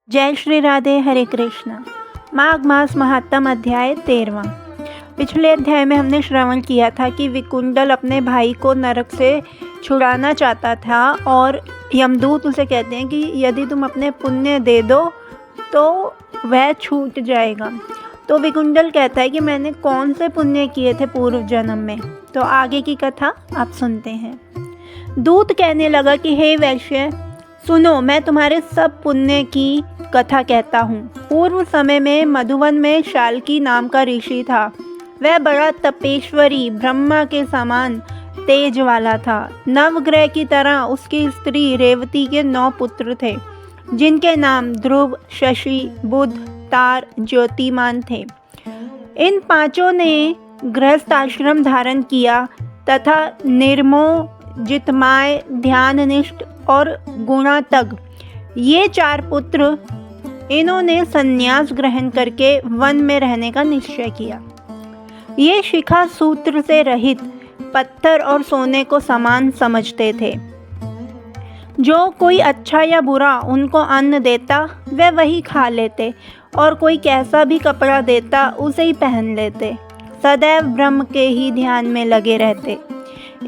जय श्री राधे। हरे कृष्णा। माघ मास महात्म अध्याय 13वां। पिछले अध्याय में हमने श्रवण किया था कि विकुंडल अपने भाई को नरक से छुड़ाना चाहता था और यमदूत उसे कहते हैं कि यदि तुम अपने पुण्य दे दो तो वह छूट जाएगा। तो विकुंडल कहता है कि मैंने कौन से पुण्य किए थे पूर्व जन्म में। तो आगे की कथा आप सुनते हैं। दूत कहने लगा कि हे वैश्य सुनो, मैं तुम्हारे सब पुण्य की कथा कहता हूँ। पूर्व समय में मधुवन में शाल्की नाम का ऋषि था। वह बड़ा तपेश्वरी ब्रह्मा के समान तेज वाला था। नवग्रह की तरह उसकी स्त्री रेवती के 9 पुत्र थे, जिनके नाम ध्रुव, शशि, बुध, तार, ज्योतिमान थे। इन 5 ने गृहस्थ आश्रम धारण किया तथा निर्मोह, जितमाय, ध्याननिष्ठ और गुणातग ये 4 पुत्र इन्होंने संन्यास ग्रहण करके वन में रहने का निश्चय किया। ये शिखा सूत्र से रहित पत्थर और सोने को समान समझते थे। जो कोई अच्छा या बुरा उनको अन्न देता वे वही खा लेते और कोई कैसा भी कपड़ा देता उसे ही पहन लेते। सदैव ब्रह्म के ही ध्यान में लगे रहते।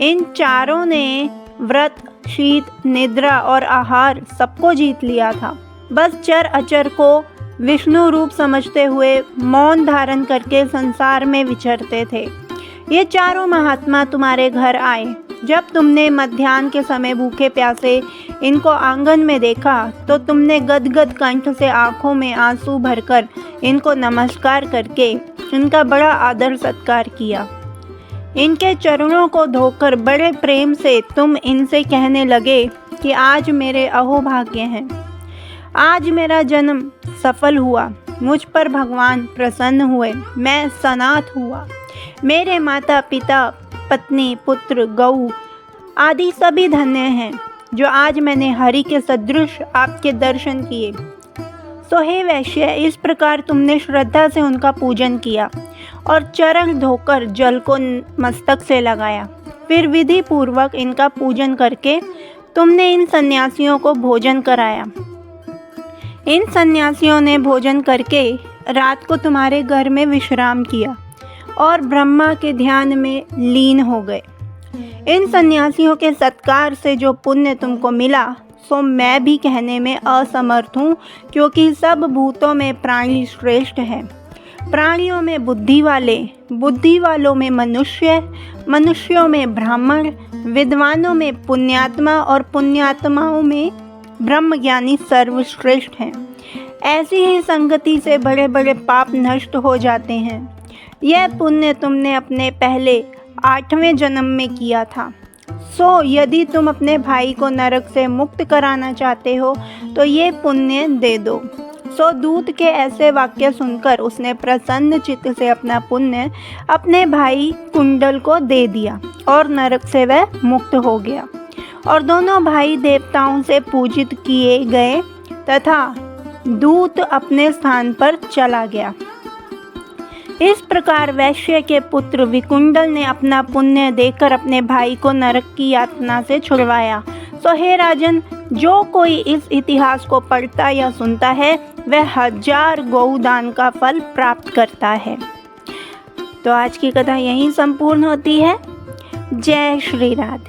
इन 4 ने व्रत, शीत, निद्रा और आहार सबको जीत लिया था। बस चर अचर को विष्णु रूप समझते हुए मौन धारण करके संसार में विचरते थे। ये 4 महात्मा तुम्हारे घर आए। जब तुमने मध्याह्न के समय भूखे प्यासे इनको आंगन में देखा तो तुमने गदगद कंठ से आंखों में आंसू भरकर इनको नमस्कार करके इनका बड़ा आदर सत्कार किया। इनके चरणों को धोकर बड़े प्रेम से तुम इनसे कहने लगे कि आज मेरे अहोभाग्य हैं, आज मेरा जन्म सफल हुआ, मुझ पर भगवान प्रसन्न हुए, मैं सनाथ हुआ, मेरे माता पिता, पत्नी, पुत्र, गऊ आदि सभी धन्य हैं जो आज मैंने हरि के सदृश आपके दर्शन किए। सो हे वैश्य, इस प्रकार तुमने श्रद्धा से उनका पूजन किया और चरण धोकर जल को मस्तक से लगाया। फिर विधि पूर्वक इनका पूजन करके तुमने इन सन्यासियों को भोजन कराया। इन सन्यासियों ने भोजन करके रात को तुम्हारे घर में विश्राम किया और ब्रह्मा के ध्यान में लीन हो गए। इन सन्यासियों के सत्कार से जो पुण्य तुमको मिला सो मैं भी कहने में असमर्थ हूँ, क्योंकि सब भूतों में प्राणी श्रेष्ठ है। प्राणियों में बुद्धि वाले, बुद्धि वालों में मनुष्य, मनुष्यों में ब्राह्मण, विद्वानों में पुण्यात्मा और पुण्यात्माओं में ब्रह्मज्ञानी सर्वश्रेष्ठ हैं। ऐसी ही संगति से बड़े बड़े पाप नष्ट हो जाते हैं। यह पुण्य तुमने अपने पहले 8वें जन्म में किया था। सो यदि तुम अपने भाई को नरक से मुक्त कराना चाहते हो तो ये पुण्य दे दो। सो दूत के ऐसे वाक्य सुनकर उसने प्रसन्न चित्त से अपना पुण्य अपने भाई कुंडल को दे दिया और नरक से वह मुक्त हो गया और दोनों भाई देवताओं से पूजित किए गए तथा दूत अपने स्थान पर चला गया। इस प्रकार वैश्य के पुत्र विकुंडल ने अपना पुण्य देकर अपने भाई को नरक की यातना से छुड़वाया। सो हे राजन, जो कोई इस इतिहास को पढ़ता या सुनता है वह 1000 गौदान का फल प्राप्त करता है। तो आज की कथा यहीं संपूर्ण होती है। जय श्री राधे।